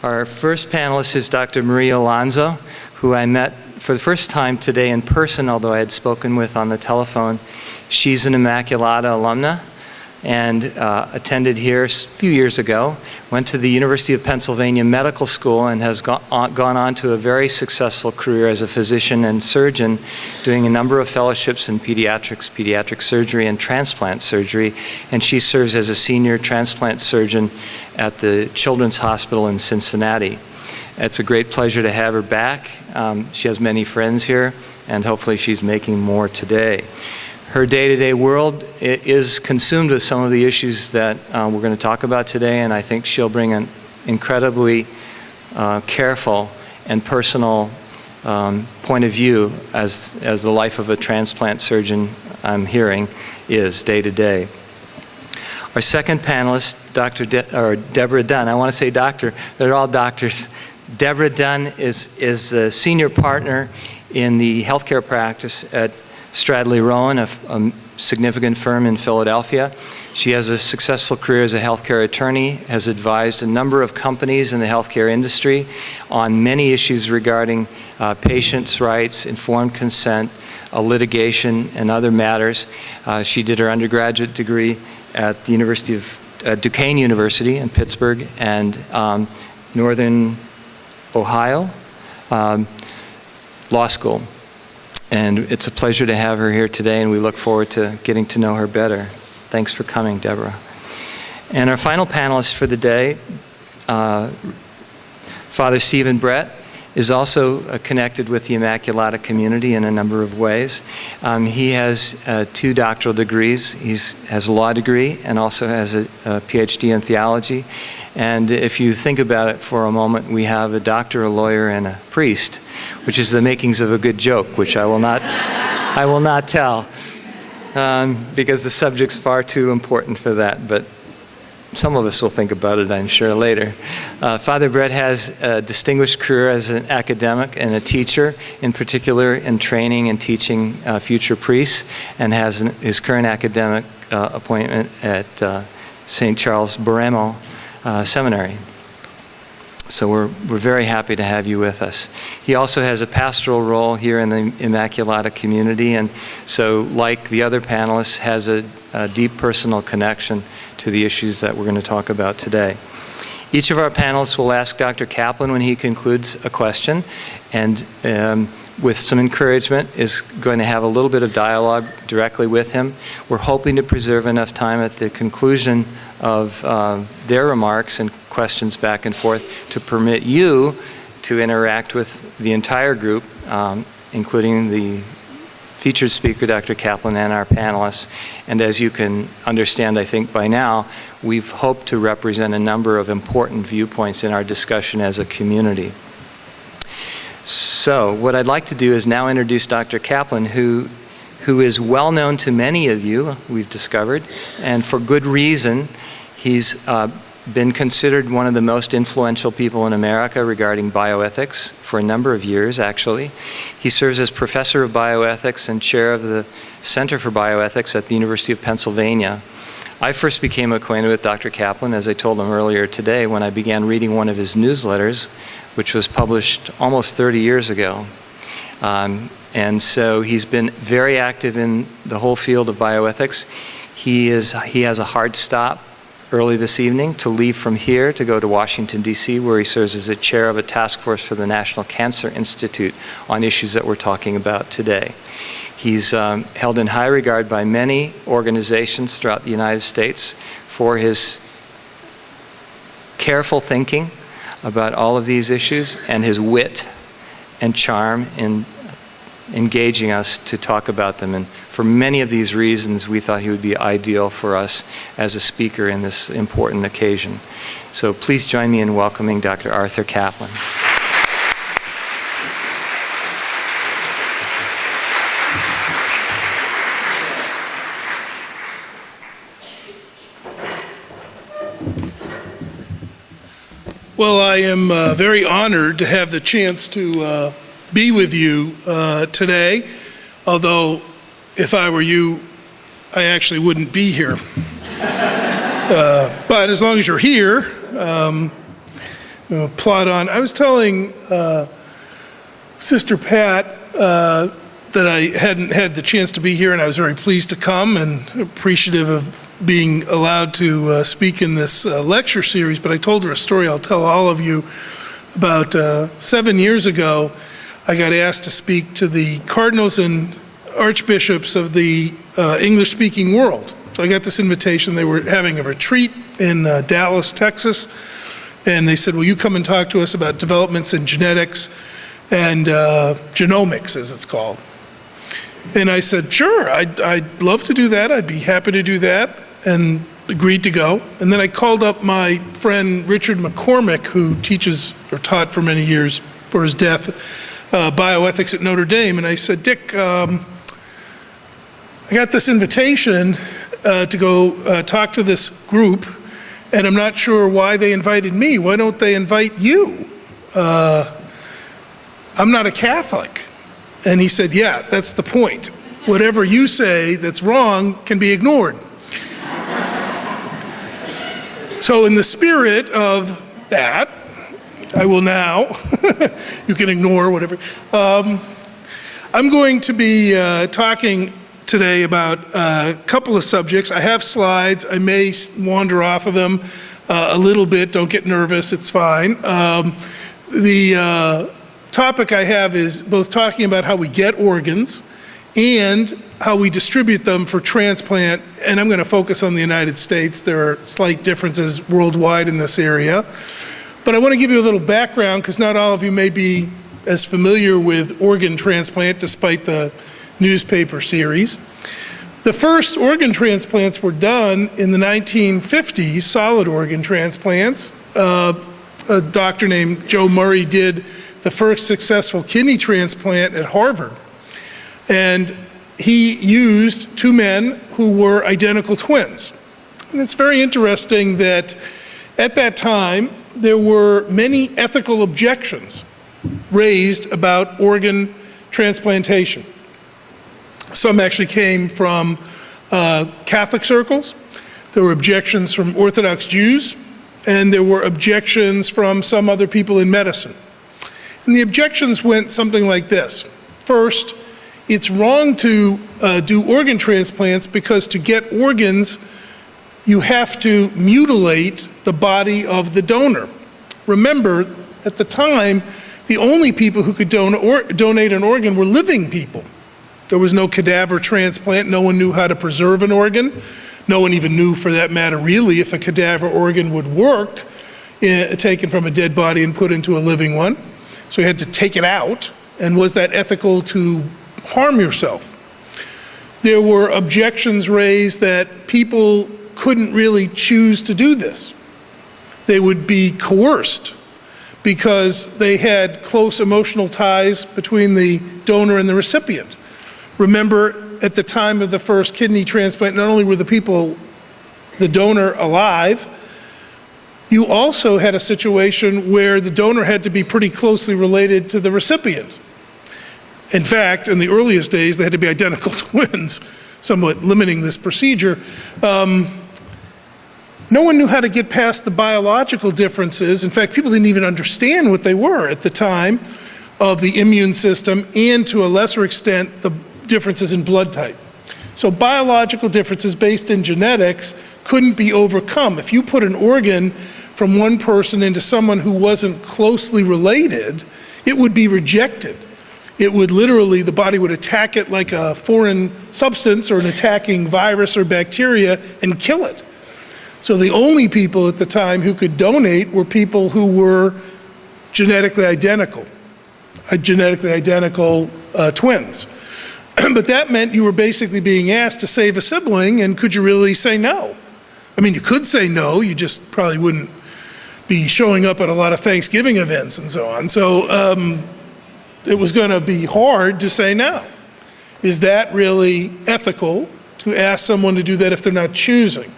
Our first panelist is Dr. Maria Alonso, who I met for the first time today in person, although I had spoken with on the telephone. She's an Immaculata alumna and attended here a few years ago, went to the University of Pennsylvania Medical School and has gone on to a very successful career as a physician and surgeon, doing a number of fellowships in pediatrics, pediatric surgery, and transplant surgery. And she serves as a senior transplant surgeon at the Children's Hospital in Cincinnati. It's a great pleasure to have her back. She has many friends here, and hopefully she's making more today. Her day-to-day world is consumed with some of the issues that we're going to talk about today, and I think she'll bring an incredibly careful and personal point of view as the life of a transplant surgeon, I'm hearing, is day-to-day. Our second panelist, Deborah Dunn. I want to say doctor. They're all doctors. Deborah Dunn is a senior partner in the healthcare practice at Stradley Rowan, a significant firm in Philadelphia. She has a successful career as a healthcare attorney, has advised a number of companies in the healthcare industry on many issues regarding patients' rights, informed consent, litigation, and other matters. She did her undergraduate degree at the University of Duquesne University in Pittsburgh and Northern Ohio Law School. And it's a pleasure to have her here today, and we look forward to getting to know her better. Thanks for coming, Deborah. And our final panelist for the day, Father Stephen Brett, is also connected with the Immaculata community in a number of ways. He has 2 doctoral degrees. He has a law degree and also has a PhD in theology. And if you think about it for a moment, we have a doctor, a lawyer, and a priest, which is the makings of a good joke, which I will not tell because the subject's far too important for that. But some of us will think about it, I'm sure, later. Father Brett has a distinguished career as an academic and a teacher, in particular in training and teaching future priests, and has his current academic appointment at St. Charles Borromeo Seminary. So we're very happy to have you with us. He also has a pastoral role here in the Immaculata community, and so, like the other panelists, has a deep personal connection to the issues that we're going to talk about today. Each of our panelists will ask Dr. Caplan when he concludes a question, and with some encouragement is going to have a little bit of dialogue directly with him. We're hoping to preserve enough time at the conclusion of their remarks and questions back and forth to permit you to interact with the entire group, including the featured speaker, Dr. Caplan, and our panelists. And as you can understand, I think by now, we've hoped to represent a number of important viewpoints in our discussion as a community. So what I'd like to do is now introduce Dr. Caplan, who is well known to many of you, we've discovered, and for good reason. He's been considered one of the most influential people in America regarding bioethics for a number of years, actually. He serves as professor of bioethics and chair of the Center for Bioethics at the University of Pennsylvania. I first became acquainted with Dr. Caplan, as I told him earlier today, when I began reading one of his newsletters, which was published almost 30 years ago. And so he's been very active in the whole field of bioethics. He has a hard stop early this evening to leave from here to go to Washington, D.C., where he serves as a chair of a task force for the National Cancer Institute on issues that we're talking about today. He's held in high regard by many organizations throughout the United States for his careful thinking about all of these issues and his wit and charm in engaging us to talk about them. And for many of these reasons, we thought he would be ideal for us as a speaker in this important occasion. So please join me in welcoming Dr. Arthur Caplan. Well, I am very honored to have the chance to be with you today, although if I were you, I actually wouldn't be here. But as long as you're here, plot on. I was telling Sister Pat that I hadn't had the chance to be here, and I was very pleased to come and appreciative of being allowed to speak in this lecture series. But I told her a story I'll tell all of you. About 7 years ago, I got asked to speak to the cardinals and archbishops of the English-speaking world. So I got this invitation. They were having a retreat in Dallas, Texas, and they said, will you come and talk to us about developments in genetics and genomics, as it's called. And I said, sure, I'd love to do that. I'd be happy to do that, and agreed to go. And then I called up my friend Richard McCormick, who teaches or taught for many years for his death, bioethics at Notre Dame. And I said, Dick, I got this invitation to go talk to this group, and I'm not sure why they invited me. Why don't they invite you? I'm not a Catholic. And he said, yeah, that's the point. Whatever you say that's wrong can be ignored. So in the spirit of that, I will now, you can ignore whatever, I'm going to be talking today about a couple of subjects. I have slides. I may wander off of them a little bit. Don't get nervous. It's fine. The topic I have is both talking about how we get organs and how we distribute them for transplant, and I'm going to focus on the United States. There are slight differences worldwide in this area. But I want to give you a little background because not all of you may be as familiar with organ transplant despite the newspaper series. The first organ transplants were done in the 1950s, solid organ transplants. A doctor named Joe Murray did the first successful kidney transplant at Harvard. And he used two men who were identical twins. And it's very interesting that at that time, there were many ethical objections raised about organ transplantation. Some actually came from Catholic circles. There were objections from Orthodox Jews, and there were objections from some other people in medicine. And the objections went something like this. First, it's wrong to do organ transplants because to get organs, you have to mutilate the body of the donor. Remember, at the time, the only people who could donate an organ were living people. There was no cadaver transplant. No one knew how to preserve an organ. No one even knew, for that matter, really, if a cadaver organ would work, taken from a dead body and put into a living one. So you had to take it out. And was that ethical to harm yourself? There were objections raised that people couldn't really choose to do this. They would be coerced because they had close emotional ties between the donor and the recipient. Remember, at the time of the first kidney transplant, not only were the donor alive, you also had a situation where the donor had to be pretty closely related to the recipient. In fact, in the earliest days, they had to be identical twins, somewhat limiting this procedure. No one knew how to get past the biological differences. In fact, people didn't even understand what they were at the time of the immune system, and to a lesser extent, the differences in blood type. So biological differences based in genetics couldn't be overcome. If you put an organ from one person into someone who wasn't closely related, it would be rejected. It would literally, the body would attack it like a foreign substance or an attacking virus or bacteria and kill it. So the only people at the time who could donate were people who were genetically identical twins. But that meant you were basically being asked to save a sibling, and could you really say no? I mean, you could say no, you just probably wouldn't be showing up at a lot of Thanksgiving events and so on. So it was going to be hard to say no. Is that really ethical to ask someone to do that if they're not choosing?